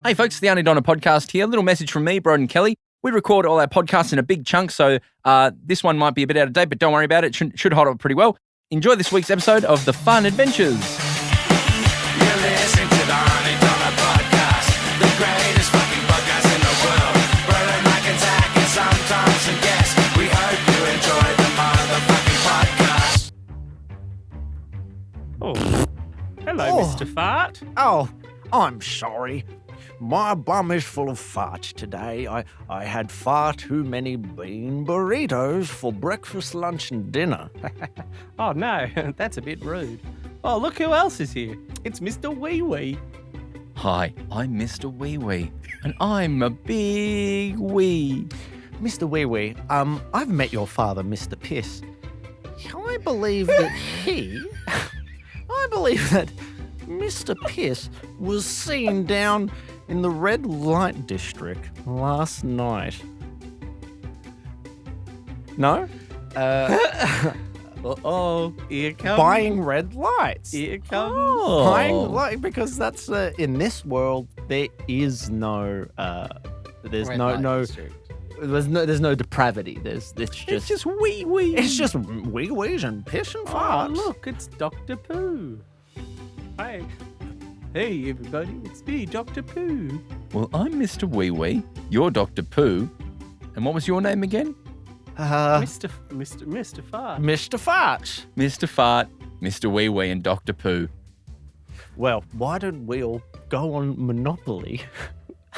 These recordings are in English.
Hey folks, the Aunty Donna podcast here. A little message from me, Broden Kelly. We record all our podcasts in a big chunk, so this one might be a bit out of date, but don't worry about it. Should hold up pretty well. Enjoy this week's episode of The Fun Adventures. You're listening to the Aunty Donna podcast, the greatest fucking podcast in the world. Broden, Mike, and Zach, and sometimes some guests. We hope you enjoy the motherfucking podcast. Oh, hello, Mr. Fart. Oh, I'm sorry. My bum is full of fart today. I had far too many bean burritos for breakfast, lunch, and dinner. Oh, no, that's a bit rude. Oh, look who else is here. It's Mr. Wee Wee. Hi, I'm Mr. Wee Wee, and I'm a big wee. Mr. Wee Wee, I've met your father, Mr. Piss. I believe that Mr. Piss was seen down in the red light district last night. No? Uh-oh, here comes. Buying red lights. Here comes. Oh. Buying light, because that's in this world there is no there's Red no light no district. there's no depravity. It's just wee wee. it's just wee wees and piss and Oh, farts. look, it's Dr. Pooh. Hi. Hey, everybody, it's me, Dr. Pooh. Well, I'm Mr. Wee Wee. You're Dr. Pooh. And what was your name again? Mr. Fart. Mr. Farts. Mr. Fart, Mr. Wee Wee, and Dr. Pooh. Well, why don't we all go on Monopoly?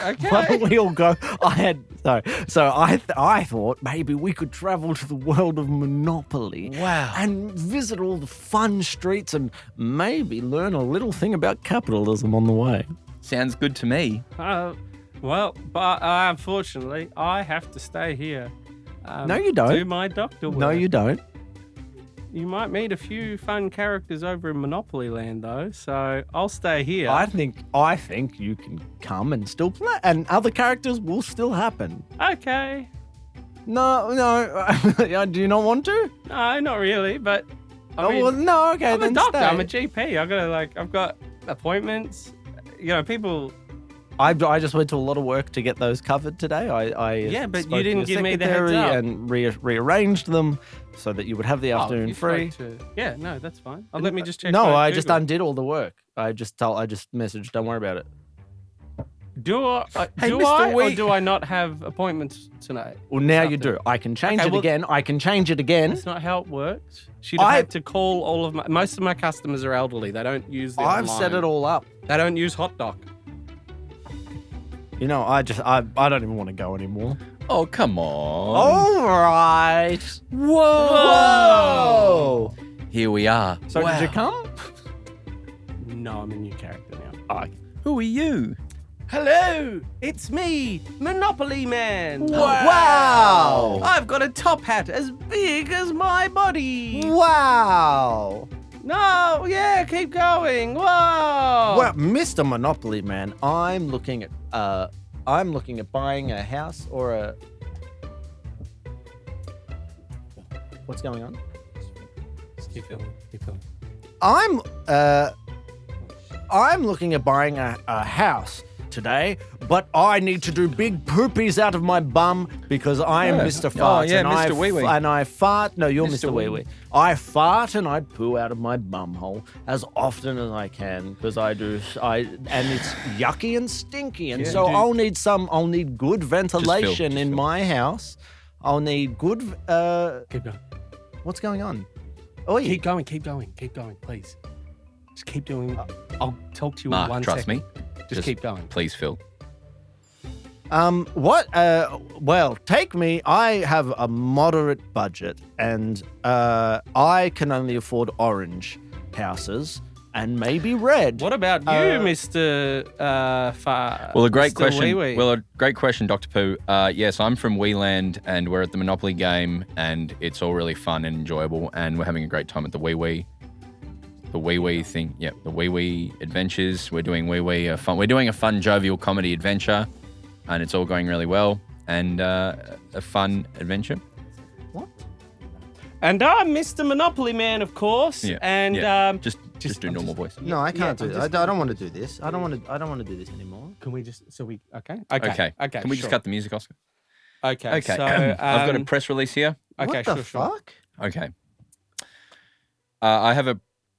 Okay. Why don't we all go? I thought maybe we could travel to the world of Monopoly. Wow. And visit all the fun streets and maybe learn a little thing about capitalism on the way. Sounds good to me. Well, but unfortunately, I have to stay here. No, you don't. Do my doctor work. No, you don't. You might meet a few fun characters over in Monopoly Land, though, so I'll stay here. I think you can come and still play, and other characters will still happen. Okay. No. Do you not want to? No, not really, but I mean, well, no. Okay, I'm a then doctor. stay. I'm a GP. I've got appointments. You know, people. I just went to a lot of work to get those covered today. Yeah, but spoke you to didn't your give me the heads secretary up. and rearranged them so that you would have the afternoon you free. spoke to- Yeah, no, that's fine. Let me just check. No, my I just Google. undid all the work. I just messaged. Don't worry about it. Do I? Hey, do Mr. I? Or Wee. do I not have appointments tonight? Well, now you After- do. I can change Okay, it well- again. I can change it again. That's not how it works. She'd have had to call all of most of my customers are elderly. They don't use the I've set it all up. They don't use Hot Doc. You know, I don't even want to go anymore. Oh, come on. All right. Whoa. Here we are. So Wow. did you come? No, I'm a new character now. Who are you? Hello, it's me, Monopoly Man. Wow. I've got a top hat as big as my body. Wow. No, yeah, keep going. Whoa. Well, Mr. Monopoly Man, I'm looking at buying a house or a. What's going on? Keep going. Keep going. I'm looking at buying a house today, but I need to do big poopies out of my bum because I am Mr. Fart. yeah, and Mr. Wee Wee. And I fart. No, you're Mr. Mr. Wee Wee. Wee. I fart and I poo out of my bum hole as often as I can because and it's yucky and stinky, and Yeah, so dude. I'll need good ventilation in my house. I'll need good. Keep going. What's going on? Oh, yeah. Keep going. Keep going. Keep going, please. Just keep doing. I'll talk to you in Mark, 1 trust second. me. Just keep going. Please, Phil. What? Well, take me. I have a moderate budget, and I can only afford orange houses and maybe red. What about you, Mr. Far? Well, a great Mr. question. Wee Wee? Well, a great question, Dr. Pooh. Yes, I'm from Weeland, and we're at the Monopoly game, and it's all really fun and enjoyable, and we're having a great time at the Wee Wee. The Wee Wee thing, yeah, the Wee Wee adventures. We're doing Wee Wee fun. We're doing a fun, jovial comedy adventure, and it's all going really well. And a fun adventure. What? And I'm Mr. Monopoly Man, of course. Yeah. And yeah. Just do I'm normal voice. No, I can't I'm do just- that. I don't want to do this. I don't want to do this anymore. Can we just okay? Okay. Can we just sure. cut the music, Oscar? Okay. Okay. So I've got a press release here. okay, what the sure. fuck? Okay.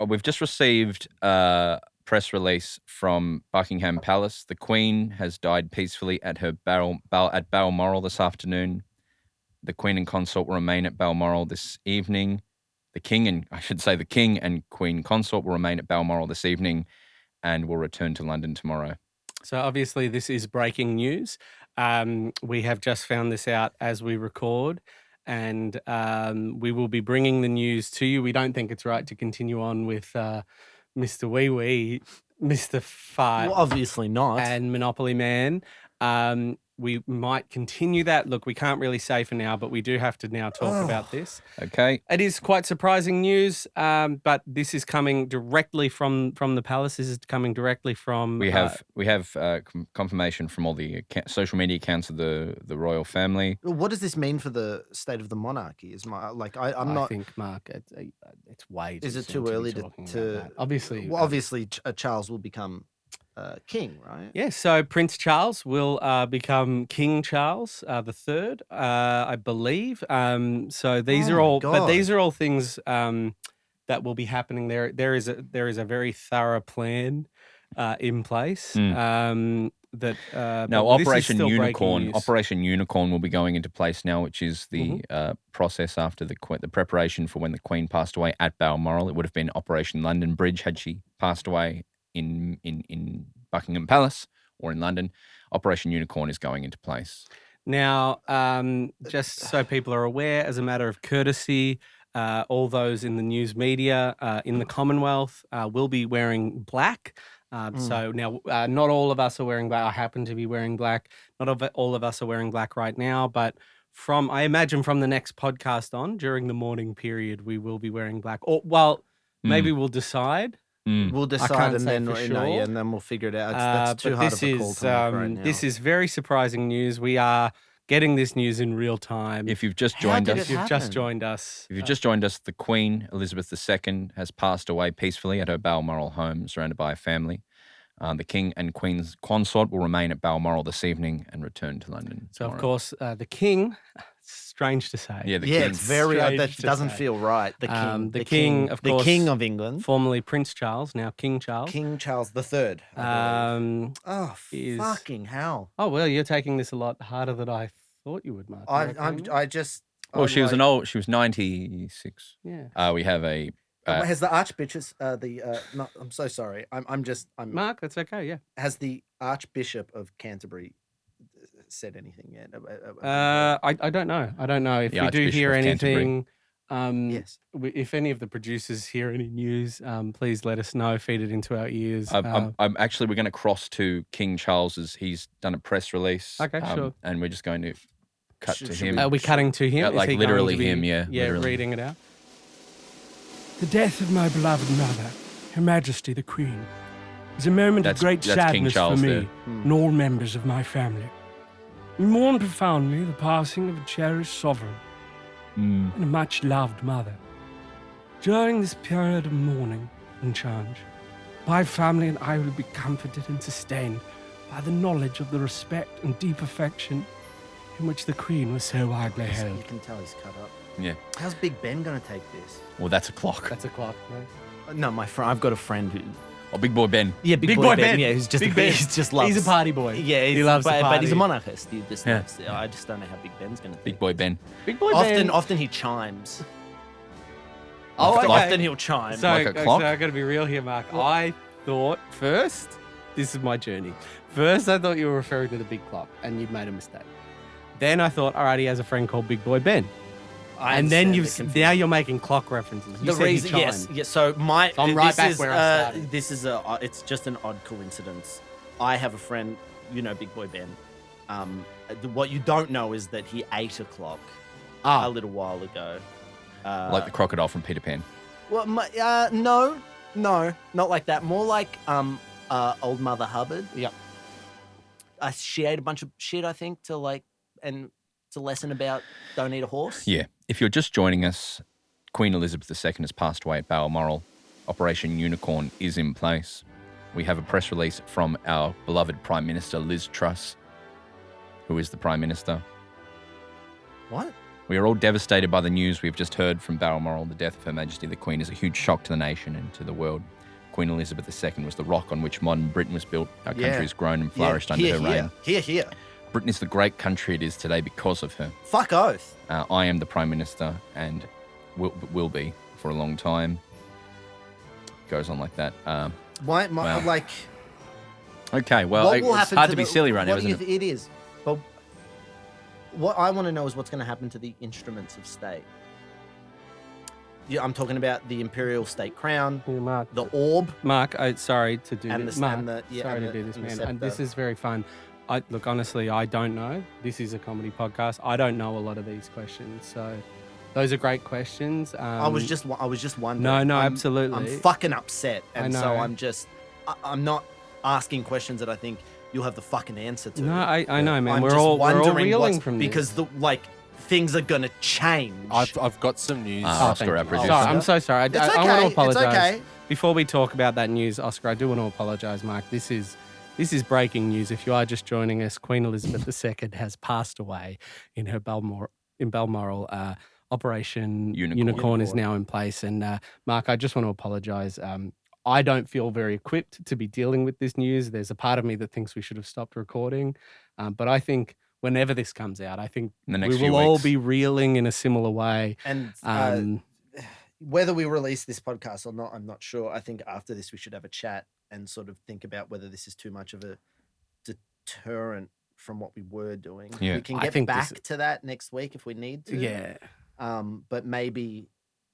We've just received press release from Buckingham Palace. The Queen has died peacefully at her at Balmoral this afternoon. The Queen and Consort will remain at Balmoral this evening. The King and Queen Consort will remain at Balmoral this evening and will return to London tomorrow. So obviously this is breaking news. We have just found this out as we record, and we will be bringing the news to you. We don't think it's right to continue on with Mr. Wee Wee, Mr. Fart, Well, obviously not. and Monopoly Man. We might continue that. Look, we can't really say for now, but we do have to now talk about this. Okay. It is quite surprising news, but this is coming directly from the palace. This is coming directly from. We have confirmation from all the social media accounts of the royal family. What does this mean for the state of the monarchy? Is my like I'm not. I think, Mark, it's way. Is it soon too early be to? talking about that. Obviously, Well, obviously, Charles will become king, right? yeah. So Prince Charles will become King Charles the Third, I believe. So these Oh are my all, but God. these are all things that will be happening. There is a very thorough plan in place. That Now, but this is Operation still breaking Unicorn. news. Operation Unicorn will be going into place now, which is the process after the preparation for when the Queen passed away at Balmoral. It would have been Operation London Bridge had she passed away in Buckingham Palace or in London. Operation Unicorn is going into place. Now, just so people are aware, as a matter of courtesy, all those in the news media in the Commonwealth will be wearing black. So now, not all of us are wearing black. I happen to be wearing black. Not all of us are wearing black right now, but I imagine from the next podcast on, during the morning period, we will be wearing black. Or, well, maybe we'll decide. We'll decide can't and say then for and then we'll figure it out. That's too but hard this of a call is to make right now. this is very surprising news. We are getting this news in real time. If you've just How joined did us, it You've just happen? joined us. If you've just joined us, the Queen, Elizabeth II, has passed away peacefully at her Balmoral home, surrounded by her family. The King and Queen's Consort will remain at Balmoral this evening and return to London So, of tomorrow. course, the King, strange to say, Yeah, the Yeah, King. it's very Strange that to doesn't say. feel right. The king, the king, of course, the king of England, formerly Prince Charles, now King Charles. King Charles III. Oh, is- fucking hell! Oh, well, you're taking this a lot harder than I thought you would, Mark. You reckon? I just. Well, I'm she was like- she was 96. Yeah. We have a has the Archbishop no, I'm so sorry. I'm Mark, that's okay, yeah. has the Archbishop of Canterbury said anything yet? I don't know. I don't know if The we do Archbishop hear of Canterbury. anything. Yes. If any of the producers hear any news, please let us know. Feed it into our ears. I'm actually we're going to cross to King Charles's. He's done a press release. Okay, sure. And we're just going to cut Should- to should him. Are we cutting to him? Yeah, Is like he going literally to be- him, yeah, Yeah, literally. reading it out. The death of my beloved mother, Her Majesty the Queen, is a moment That's- of great that's King sadness Charles for me there. and all members of my family. We mourn profoundly the passing of a cherished sovereign and a much-loved mother. During this period of mourning and change, my family and I will be comforted and sustained by the knowledge of the respect and deep affection in which the Queen was so widely You held. can tell he's cut up. Yeah. How's Big Ben gonna take this? Well, that's a clock. That's a clock. Right? No, my friend. I've got a friend who. Oh, Big Boy Ben. Yeah, Big Boy Ben. Yeah, who's just Big Ben. He's just loves. He's a party boy. Yeah, he loves but, the party. but he's a monarchist. He just Yeah. loves, I just don't know how Big Ben's gonna. Big Boy Ben. Big boy Often, Ben. often he chimes. Oh, often, okay. often he'll chime. So, Like a clock? so I got to be real here, Mark. I thought first, this is my journey. First, I thought you were referring to the big clock, and you'd made a mistake. Then I thought, all right, he has a friend called Big Boy Ben. I And then understand the now you're making clock references. You the said he reason, yes, chimed. yes. So my, So I'm right this back is, where I started. This is it's just an odd coincidence. I have a friend, you know, Big Boy Ben. What you don't know is that he ate a clock a little while ago. Like the crocodile from Peter Pan. Well, no, not like that. More like old Mother Hubbard. Yep. She ate a bunch of shit, I think, to it's a lesson about don't eat a horse. Yeah. If you're just joining us, Queen Elizabeth II has passed away at Balmoral. Operation Unicorn is in place. we have a press release from our beloved Prime Minister, Liz Truss, who is the Prime Minister. What? We are all devastated by the news we've just heard from Balmoral. The death of Her Majesty the Queen is a huge shock to the nation and to the world. Queen Elizabeth II was the rock on which modern Britain was built. Our country has grown and flourished under her reign. Here. Britain is the great country it is today because of her. Fuck oath. I am the Prime Minister and will be for a long time. Goes on like that. Why? Wow. Like, Okay, well, what will it's happen hard to to be the- silly right now, what do isn't you it? It is. But what I want to know is what's going to happen to the instruments of state. Yeah, I'm talking about the imperial state crown, Yeah, Mark, the orb, Mark, sorry to do and this. the Mark, and the yeah, sorry and to the, do this, and the man. And this scepter. is very fun. Look, honestly, I don't know. This is a comedy podcast. I don't know a lot of these questions. So those are great questions. I was just wondering. No, I'm absolutely. fucking upset, and so know. I'm not asking questions that I think you'll have the fucking answer to. No, I know, man. I'm We're just all wondering reeling what's- from this. because things are gonna change. I've got some news. Oscar, thank our you. producer. Sorry, I'm so sorry. It's I okay. want to It's apologize. okay. Before we talk about that news, Oscar, I do want to apologize, Mark. This is breaking news. If you are just joining us, Queen Elizabeth II has passed away in her Balmoral. Operation Unicorn. is now in place. And Mark, I just want to apologize. I don't feel very equipped to be dealing with this news. There's a part of me that thinks we should have stopped recording. But I think whenever this comes out, I think In the next we few will all weeks. be reeling in a similar way. And whether we release this podcast or not, I'm not sure. I think after this we should have a chat and sort of think about whether this is too much of a deterrent from what we were doing. Yeah. We can I get think back this- to that next week if we need to. Yeah. But maybe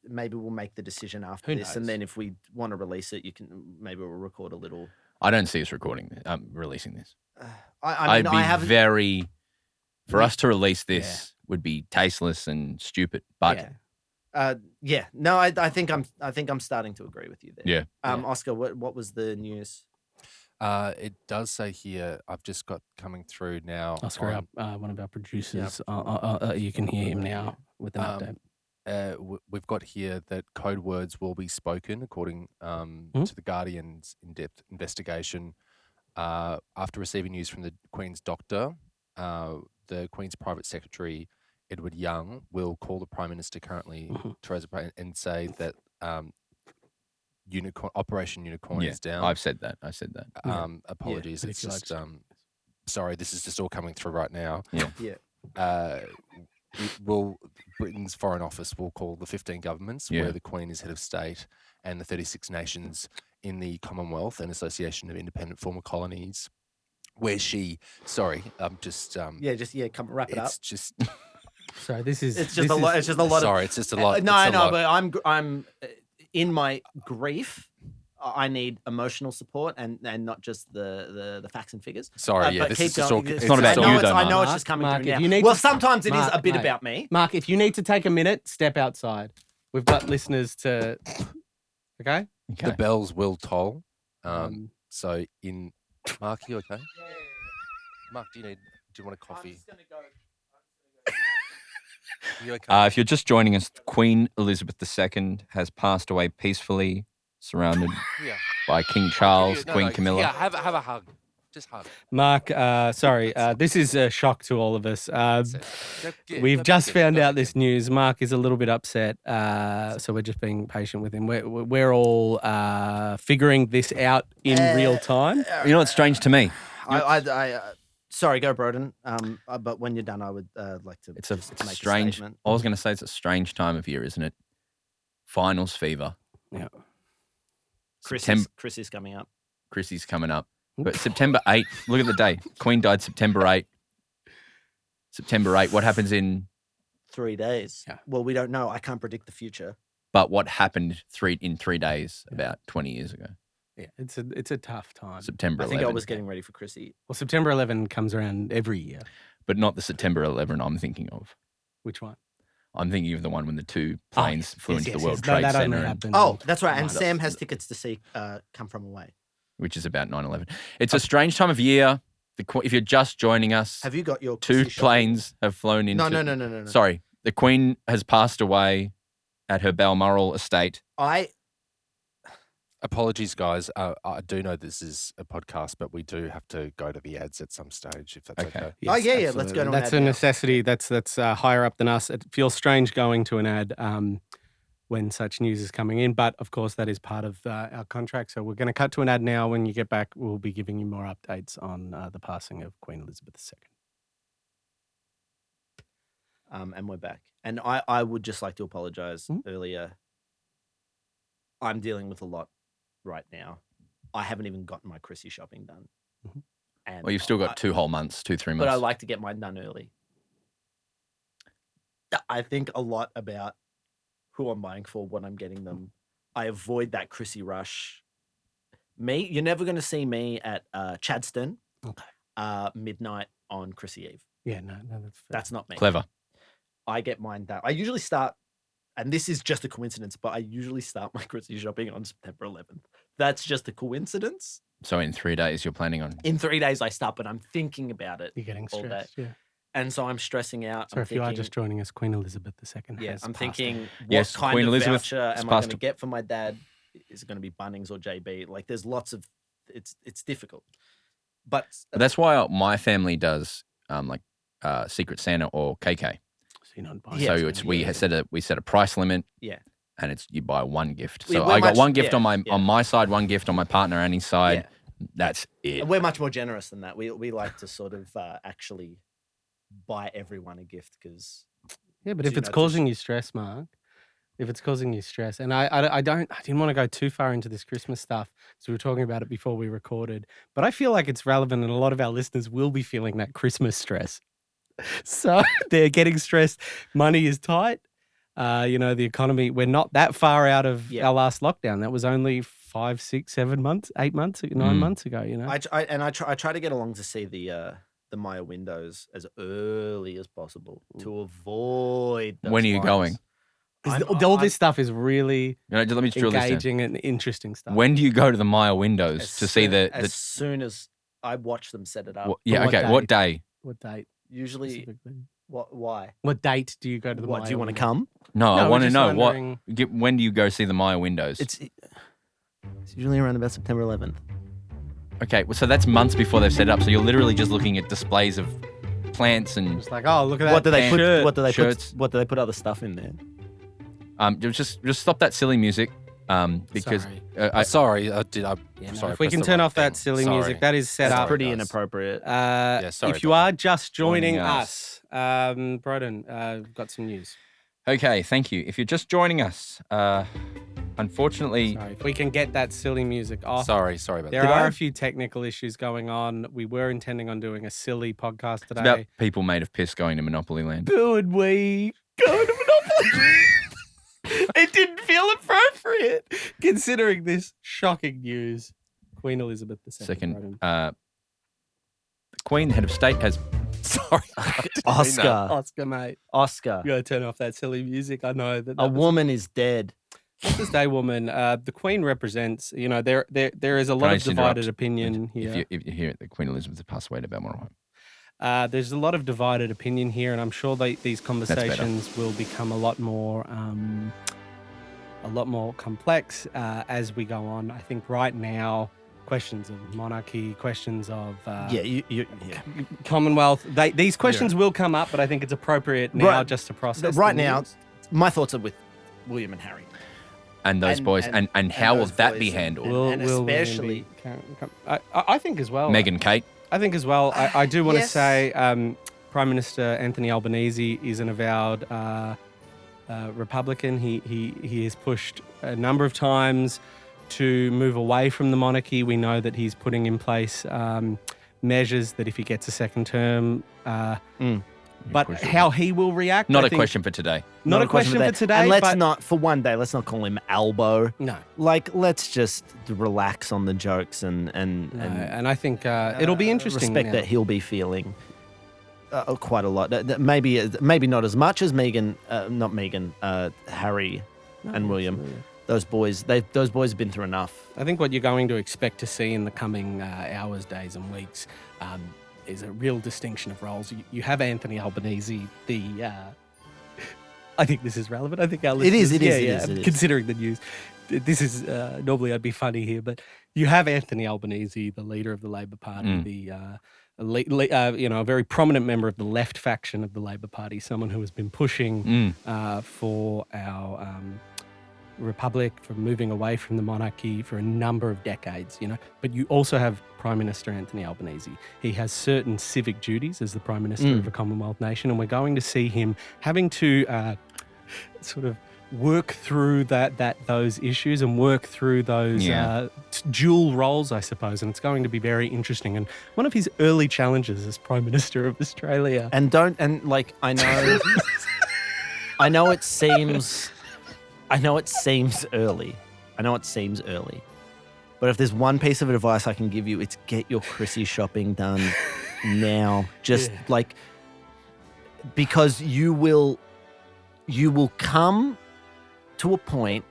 we'll make the decision after Who this, knows? and then if we want to release it, maybe we'll record a little. I don't see us releasing this. I mean, I'd be I haven't. very... For We- us to release this would be tasteless and stupid, but Yeah. No, I think I'm starting to agree with you there. Yeah. Oscar, what was the news? It does say here, I've just got coming through now. Oscar, one of our producers, you can hear him now with an update. We've got here that code words will be spoken according to the Guardian's in-depth investigation. After receiving news from the Queen's doctor, the Queen's private secretary, Edward Young, will call the Prime Minister currently, Theresa May, and say that Operation Unicorn is down. I've said that. Apologies. but It's if you just sorry. This is just all coming through right now. Yeah. Britain's Foreign Office will call the 15 governments Yeah. where the Queen is head of state and the 36 nations in the Commonwealth and Association of Independent Former Colonies, where she. Sorry, I'm just. Come wrap it up. It's just. So this is It's just a lot. It's just a lot. Sorry, it's just a lot. No, it's a lot. but I'm in my grief. I need emotional support and not just the facts and figures. Sorry, yeah, but this keep is just going. all. It's not about I know you, it's, though, I know Mark. it's just coming Mark, through if now. you need Well, to- sometimes it is Mark, a bit mate. about me. Mark, if you need to take a minute, step outside. We've got listeners to. Okay. The bells will toll. Um, So in Mark, you okay? Mark, do you want a coffee? You okay? If you're just joining us, Queen Elizabeth II has passed away peacefully, surrounded Yeah. by King Charles, No, Queen no, Camilla. Yeah, have a hug. Just hug. Mark, sorry, this is a shock to all of us. We've just found out this news. Mark is a little bit upset, so we're just being patient with him. We're all figuring this out in real time. You know what's strange to me? Sorry, go Broden. But when you're done, I would like to. It's a just make strange. statement. I was going to say it's a strange time of year, isn't it? Finals fever. Yeah. Chris is coming up. Chrissy's coming up. But September 8th, look at the day. Queen died September 8th. September 8th. What happens in 3 days. Yeah. Well, we don't know. I can't predict the future. But what happened in 3 days about 20 years ago? Yeah, it's a tough time. September I 11. think I was getting ready for Chrissy. Well, September 11 comes around every year. But not the September 11 I'm thinking of. Which one? I'm thinking of the one when the two planes flew into the World No, Trade that only Center, happened. Oh, that's right. And Right. Sam has tickets to see Come From Away. which is about 9/11. It's a strange time of year. If you're just joining us, Have you got your two Chrissy shopping? planes have flown into. No. Sorry, the Queen has passed away at her Balmoral estate. Apologies, guys. I do know this is a podcast, but we do have to go to the ads at some stage, if that's okay. Oh, yeah, let's go to an That's ad a now. necessity. That's higher up than us. It feels strange going to an ad when such news is coming in, but of course that is part of our contract. So we're going to cut to an ad now. When you get back, we'll be giving you more updates on the passing of Queen Elizabeth II. And we're back. And I would just like to apologize Mhm. earlier. I'm dealing with a lot right now. I haven't even gotten my Chrissy shopping done. Mhm. And Well, you've still got 2 whole months, 2-3 months. But I like to get mine done early. I think a lot about who I'm buying for, what I'm getting them. I avoid that Chrissy rush. You're never going to see me at Chadston midnight on Chrissy Eve. Yeah, no, that's fair. That's not me. Clever. I get mine done. I usually start, and this is just a coincidence, but I usually start my Chrissy shopping on September 11th. That's just a coincidence. So in 3 days, you're planning on. In 3 days, I start, but I'm thinking about it. You're getting all day. stressed. Yeah. And so I'm stressing out. So I'm if you are thinking, just joining us, Queen Elizabeth II. yeah, has I'm passed thinking, away. what Yes, kind Queen of Elizabeth voucher has am I going passed to a- get for my dad? Is it going to be Bunnings or JB? Like, there's lots of, it's difficult. But But that's why my family does Secret Santa or KK. So you're not buying Yeah, So it. it's we set a price limit. Yeah. And it's you buy one gift. Yeah, So we're I got much- one gift yeah, on my side, one gift on my partner Annie's side. That's it. we're much more generous than that. We like to sort of actually buy everyone a gift because Yeah, but Do if you it's know, causing you stress, Mark, if it's causing you stress, and I didn't want to go too far into this Christmas stuff, so we were talking about it before we recorded, but I feel like it's relevant, and a lot of our listeners will be feeling that Christmas stress. So they're getting stressed. Money is tight. The economy. We're not that far out of our last lockdown. That was only 5, 6, 7 months, 8 months, 9 months ago. You know, I try to get along to see the Maya windows as early as possible to avoid. Those When are you lines. going? 'Cause all this stuff is really Let me just drill this down. engaging and interesting stuff. When do you go to the Maya windows As to see soon- the as soon as I watch them set it up. yeah, what okay. What day? What date? Usually, Specifically? why? What date do you go to the What Maya do you want to windows? come? No, I we're want to just know wondering- when do you go see the Maya windows? It's usually around about September 11th. Okay, well, so that's months before they've set it up. So you're literally just looking at displays of plants and It's like, oh, look at that. What do they put? shirt. What do they shirts. put? What do they put other stuff in there? just stop that silly music. Because Sorry. Sorry, I Yeah, no, sorry, I if we pressed can the turn wrong off that thing. silly Sorry. music, that is set That's up. pretty guys. inappropriate. sorry If you about are just joining Joining us, Broden, got some news. okay, thank you. If you're just joining us, unfortunately, Sorry, if we can get that silly music off. Sorry about There that. are a few technical issues going on. We were intending on doing a silly podcast it's about today. people made of piss going to Monopoly Land. Would we go to Monopoly? It didn't feel appropriate considering this shocking news. Queen Elizabeth II. Second, Broden. the Queen, head of state, has Sorry. Oscar, mate. Oscar. You gotta turn off that silly music. I know that. A woman is dead. Mother's Day woman. The Queen represents. There is a lot I of just divided interrupt? opinion here. If you hear it, the Queen Elizabeth has passed away at about 1 There's a lot of divided opinion here, and I'm sure these better. conversations will become a lot more complex as we go on. I think right now, questions of monarchy, questions of Commonwealth, these questions will come up, but I think it's appropriate now Right. just to process. Right the now, news. my thoughts are with William and Harry. And those And- boys, and- and how will those that boys be and- handled? and especially- I think as well. Meghan Kate, I think as well. I do want to Yes. say Prime Minister Anthony Albanese is an avowed Republican. He has pushed a number of times to move away from the monarchy. We know that he's putting in place measures that if he gets a second term, but push it. how he will react, not I a think- question for today. Not a question for today. And let's but not, for one day, let's not call him Albo. no. Like, let's just relax on the jokes and And I think it'll be interesting. Respect now. that he'll be feeling quite a lot. Maybe not as much as Harry and William. absolutely. Those boys have been through enough. I think what you're going to expect to see in the coming hours, days, and weeks is a real distinction of roles. You have Anthony Albanese, the I think this is relevant. I think our It is, listeners, it is. considering the news, this is normally I'd be funny here, but you have Anthony Albanese, the leader of the Labor Party, a very prominent member of the left faction of the Labor Party, someone who has been pushing for our republic, for moving away from the monarchy for a number of decades, But you also have Prime Minister Anthony Albanese. He has certain civic duties as the Prime Minister of a Commonwealth nation, and we're going to see him having to sort of work through those issues and work through those dual roles, I suppose, and it's going to be very interesting. And one of his early challenges as Prime Minister of Australia. I know, I know it seems early. But if there's one piece of advice I can give you, it's get your Chrissy shopping done now. Because you will come to a point,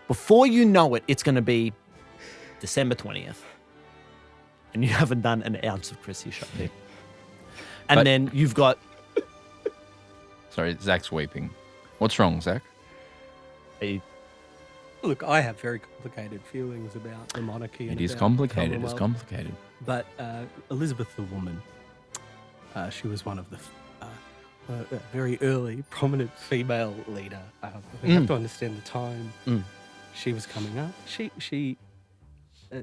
before you know it, it's going to be December 20th. And you haven't done an ounce of Chrissy shopping. And then you've got... Sorry, Zach's weeping. What's wrong, Zach? Look, I have very complicated feelings about the monarchy. It is complicated. It's complicated. But Elizabeth the woman, she was one of the very early prominent female leader. We have to understand the time she was coming up. She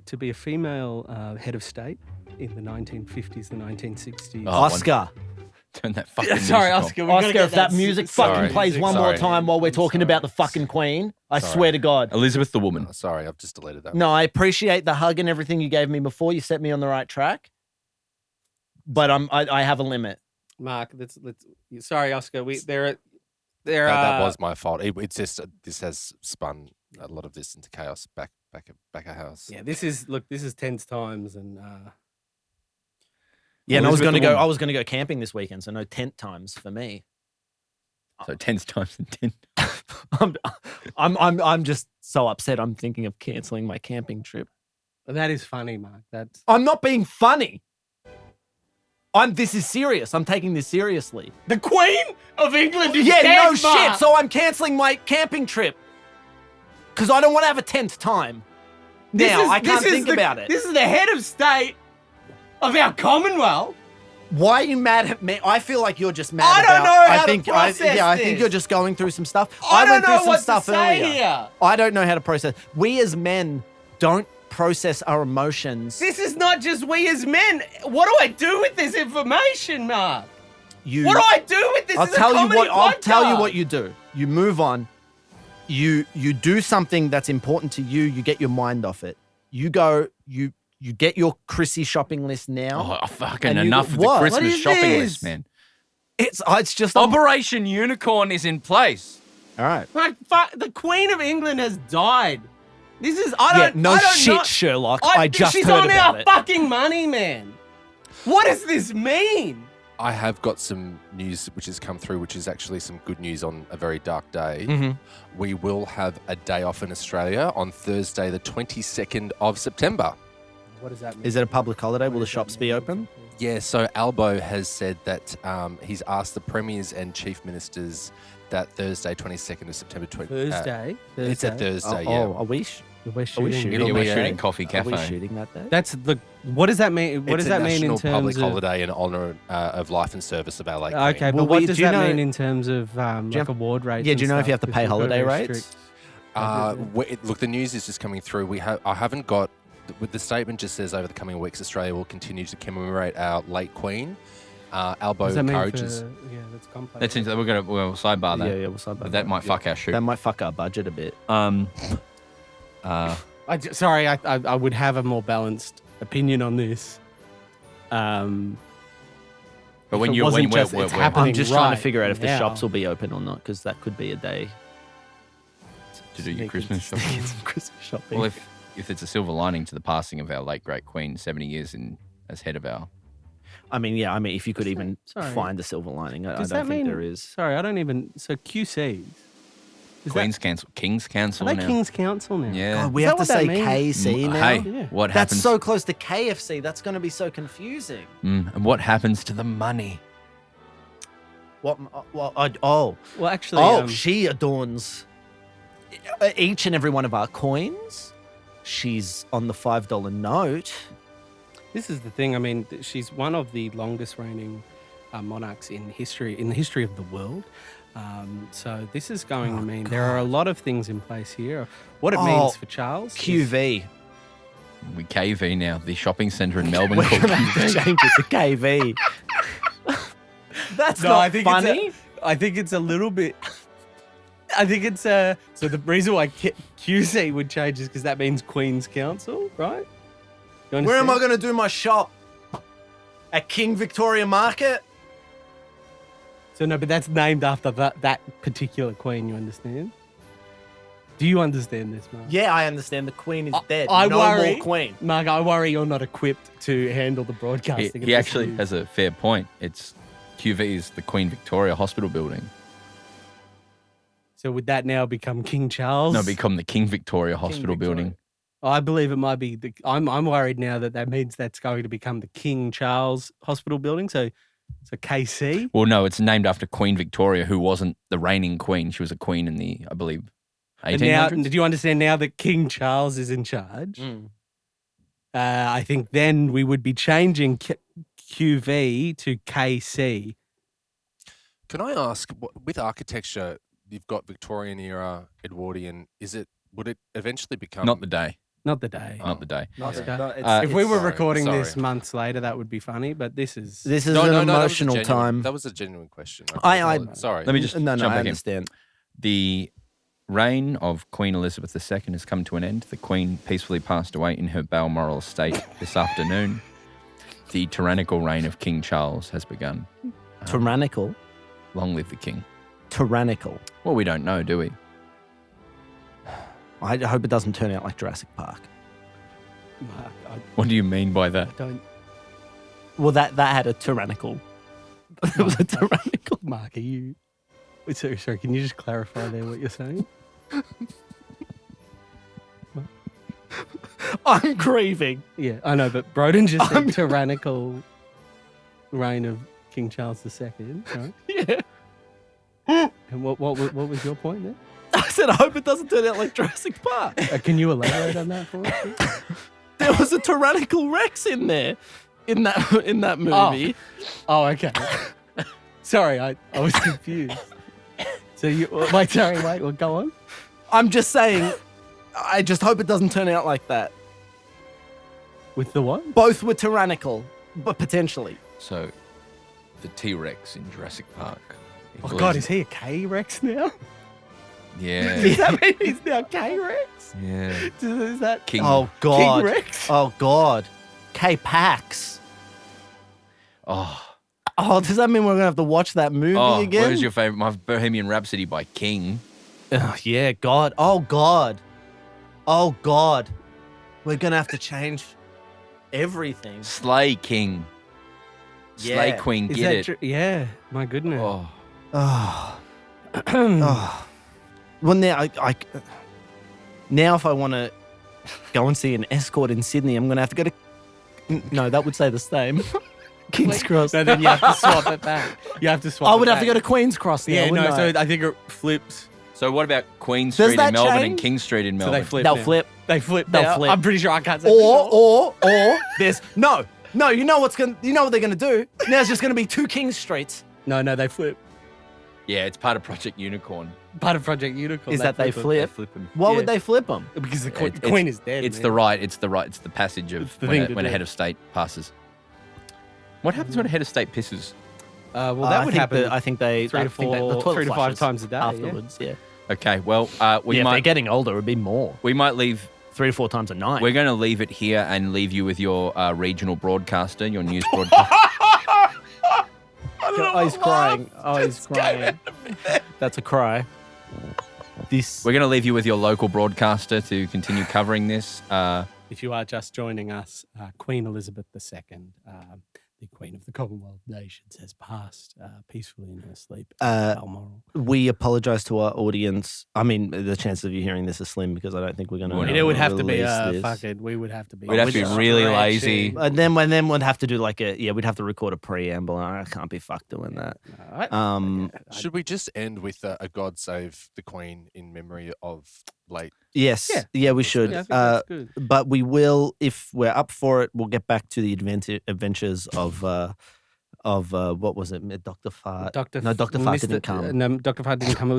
to be a female head of state in the 1950s, the 1960s. Oscar. Turn that fucking Sorry, music off. Oscar. Oscar, if that music fucking plays one more Sorry. time while we're talking about the fucking Queen, I swear to God. Elizabeth the woman. Oh, sorry, I've just deleted that. No, I appreciate the hug and everything you gave me before. You set me on the right track. But I have a limit. Mark, let's. Sorry, Oscar. That was my fault. It's just this has spun a lot of this into chaos back at house. Yeah, this is tense times, and Yeah, and I was Elizabeth going to the go. woman. I was going to go camping this weekend, so no tent times for me. So 10 times 10. I'm just so upset. I'm thinking of cancelling my camping trip. that is funny, Mark. That's I'm not being funny. This is serious. I'm taking this seriously. the Queen of England. Is Yeah, dead, no Mark. shit. So I'm cancelling my camping trip because I don't want to have a 10th time. I can't think about it. This is the head of state of our Commonwealth. Why are you mad at me? I feel like you're just mad. I don't about, know how I think, to process I think this. you're just going through some stuff. I don't went through know some what stuff to say earlier. here. I don't know how to process. We as men don't process our emotions. This is not just we as men. What do I do with this information, Mark? What do I do with this? I'll This is a tell you comedy what. I'll tell you podcast. what you do. You move on. You do something that's important to you. You get your mind off it. You go. You get your Chrissy shopping list now. Oh, fucking And you enough go, of the what? Christmas What is shopping this? list, man. It's just Operation Unicorn is in place. all right. Mark, the Queen of England has died. This is No shit, Sherlock. I just she's heard on about our it. fucking money, man. What does this mean? I have got some news which has come through, which is actually some good news on a very dark day. Mm-hmm. We will have a day off in Australia on Thursday, the 22nd of September. What does that mean? Is it a public holiday? Will the shops be open? Yeah, so Albo has said that he's asked the premiers and chief ministers that Thursday, 22nd of September. Thursday. It's a Thursday, Oh, yeah. are we We're shooting. It'll be Yeah. shooting Coffee Are we Cafe. shooting that day? That's the. What does that mean? What It's does that mean in national terms public of? holiday in honour of life and service of our late Queen. Okay, Well, but what do does you that know- mean in terms of you like have- award rates? Yeah, and do you know if you stuff? have to pay 'Cause we've got holiday very rates? strict- Look, the news is just coming through. I haven't got. With the statement just says over the coming weeks, Australia will continue to commemorate our late Queen. Albo What does that mean encourages. for? Yeah, that's complex. We'll sidebar that. Yeah, we'll sidebar But that that. might fuck our shoot. That might fuck our budget a bit. Sorry, I would have a more balanced opinion on this. But If when it you wasn't when just we're, it's we're, happening I'm just trying right to figure out if the now. shops will be open or not, because that could be a day to do your Sneak Christmas in- shopping. some Christmas shopping. Well, if it's a silver lining to the passing of our late great Queen, 70 years as head of our. I mean, if you could even Sorry. find a silver lining, I Does don't that think mean there is. Sorry, I don't even. So QCs. Is Queen's Council, King's Are Council they now. King's Council now? Yeah. God, we Is have that to what say that means? KC now. Hey, Yeah. what That's happens? so close to KFC. That's going to be so confusing. And what happens to the money? What? Oh, Well, actually, she adorns each and every one of our coins. She's on the $5 note. this is the thing. I mean, she's one of the longest reigning monarchs in the history of the world. So this is going to mean there are a lot of things in place here. What it means for Charles. QV. We KV now. The shopping centre in Melbourne We're called gonna have to KV. change it to KV. That's No, not I think funny. I think it's a little bit. I think it's so the reason why QC would change is because that means Queen's Council, right? You Where am I understand? going to do my shop? At King Victoria Market? So no, but that's named after that particular queen. You understand? Do you understand this, Mark? Yeah, I understand. The Queen is dead. I no worry, more Queen. Mark. I worry you're not equipped to handle the broadcasting. He actually has a fair point. It's QV is the Queen Victoria Hospital building. So would that now become King Charles? No, become the King Victoria Hospital building. I believe it might be. I'm worried now that means that's going to become the King Charles Hospital building. So KC. Well, no, it's named after Queen Victoria, who wasn't the reigning queen. She was a queen in the, I believe, And now, 1800s. do you understand now that King Charles is in charge? I think then we would be changing QV to KC. Can I ask, with architecture, you've got Victorian era, Edwardian. Would it eventually become Not the day. Not the day. Not the day. Not the day. No, If we were sorry, recording sorry. this months later, that would be funny. But this is This is No, an no, no, emotional time. That was a genuine question. I- sorry. Let me just No, jump I back in. understand. The reign of Queen Elizabeth II has come to an end. The Queen peacefully passed away in her Balmoral estate this afternoon. The tyrannical reign of King Charles has begun. Tyrannical. Long live the King. Tyrannical. Well, we don't know, do we? I hope it doesn't turn out like Jurassic Park. Mark, I What do you mean by that? don't. Well, that had a tyrannical. It was a tyrannical. Mark, are you? Wait, sorry. Can you just clarify there what you're saying? I'm grieving. Yeah, I know, but Broden just said tyrannical reign of King Charles II, right? Yeah. And what was your point there? I said, I hope it doesn't turn out like Jurassic Park. Can you elaborate on that for us? There was a tyrannical Rex in there, in that movie. Oh, okay. Sorry, I was confused. So you wait, well, go on. I'm just saying, I just hope it doesn't turn out like that. With the what? Both were tyrannical, but potentially. So, the T-Rex in Jurassic Park. Oh God, is he a K-Rex now? Yeah. Does that mean he's now K-Rex? Yeah. Is that King. Oh God. King Rex? Oh God. K-Pax. Oh. Oh, does that mean we're gonna have to watch that movie Oh, again? what is your favorite? My Bohemian Rhapsody by King. Oh, yeah, God. Oh God. Oh God. We're gonna have to change everything. Slay King. Slay Yeah. Queen, Is get that it. true? Yeah, my goodness. Oh. Oh. Oh. Well, now if I want to go and see an escort in Sydney, I'm gonna have to go to. No, that would say the same. King's Cross. So then you have to swap it back. You have to swap. I it would have to back. go to Queen's Cross. Now, Yeah, no. wouldn't I? So I think it flips. So what about Queen Does Street in that Melbourne and change? King Street in So Melbourne? they flip. They'll now. flip. They flip. They'll now. flip. I'm pretty sure I can't say. for sure. Or there's no. You know what they're gonna do? Now it's just gonna be 2 King Streets. No, they flip. Yeah, it's part of Project Unicorn. Part of Project Unicorn. Is that they them. flip? Flip 'em. Why Yeah. would they flip them? Because the It's- Queen is dead. It's man. the right. It's the passage of It's the when, thing a, to when a do. head of state passes. What happens when a head of state pisses? Well, that would happen. I think they three to I think they- the four- toilet 3 to 5 flushes times a day, yeah. afterwards. Yeah. Okay, well, we If they're might getting older, it'd be more. we might leave. 3 or 4 times a night. We're going to leave it here and leave you with your regional broadcaster, your news broadcaster. Oh, he's crying. Oh, he's crying. That's a cry. We're going to leave you with your local broadcaster to continue covering this. If you are just joining us, Queen Elizabeth II, the Queen of the Commonwealth Nations has passed peacefully in her sleep. Balmoral. We apologise to our audience. I mean, the chances of you hearing this are slim because I don't think we're going to. Well, It would have to be this. fucking. We would have to be. We'd have to be really lazy. And then we'd have to do like we'd have to record a preamble. And I can't be fucked doing that. Should we just end with a God Save the Queen in memory of late? Yes. Yeah, we should. Yeah, I think that's good. But we will, if we're up for it, we'll get back to the adventures of what was it, Dr. Fart? Dr. Fart didn't come. No, Dr. Fart didn't come. It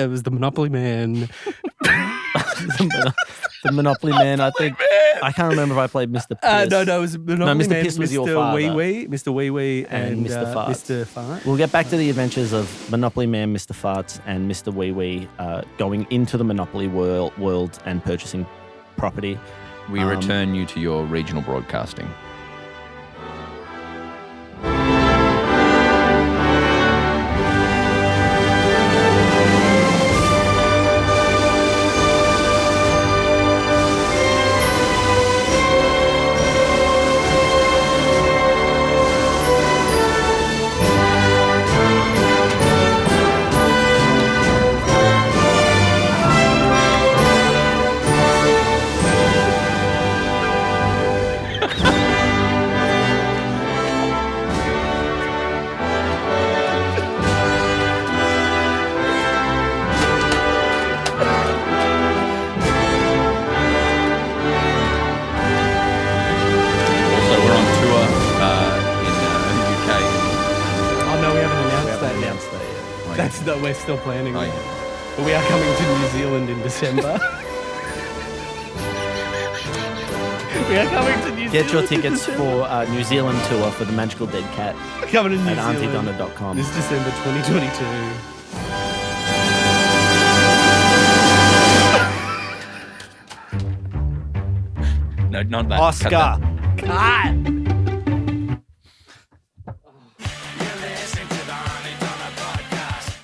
was the Monopoly Man. the Monopoly Man. I think I can't remember if I played Mr. Piss. No, it was Monopoly Mr. Man. Piss was Mr. your father. Mr. Wee Wee, and Mr. Fart. Mr. Fart. We'll get back to the adventures of Monopoly Man, Mr. Farts, and Mr. Wee Wee going into the Monopoly world and purchasing property. We return you to your regional broadcasting. Also, we're on tour in the UK. Oh no, we haven't announced that yet. Announced that yet. Oh, yeah. That's no, we're still planning. Oh, that. yeah. But we are coming to New Zealand in December. We are coming to New Zealand. Get your in tickets December. for New Zealand tour for the Magical Dead Cat Coming to New at Zealand. AuntyDonna.com. This December 2022. No, not that. Cut Oscar. that. God.